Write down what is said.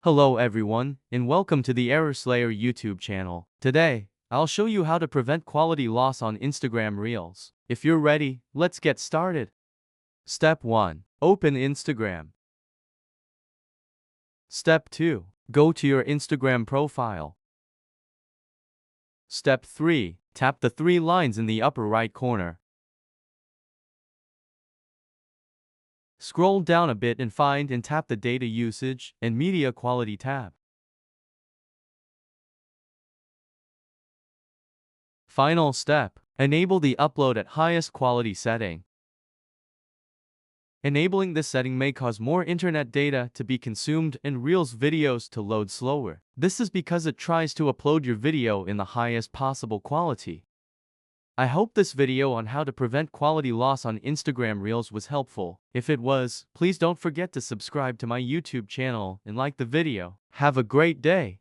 Hello everyone, and welcome to the Error Slayer YouTube channel. Today, I'll show you how to prevent quality loss on Instagram Reels. If you're ready, let's get started. Step 1. Open Instagram. Step 2. Go to your Instagram profile. Step 3. Tap the three lines in the upper right corner. Scroll down a bit and find and tap the Data Usage and Media Quality tab. Final step. Enable the upload at highest quality setting. Enabling this setting may cause more internet data to be consumed and Reels videos to load slower. This is because it tries to upload your video in the highest possible quality. I hope this video on how to prevent quality loss on Instagram Reels was helpful. If it was, please don't forget to subscribe to my YouTube channel and like the video. Have a great day.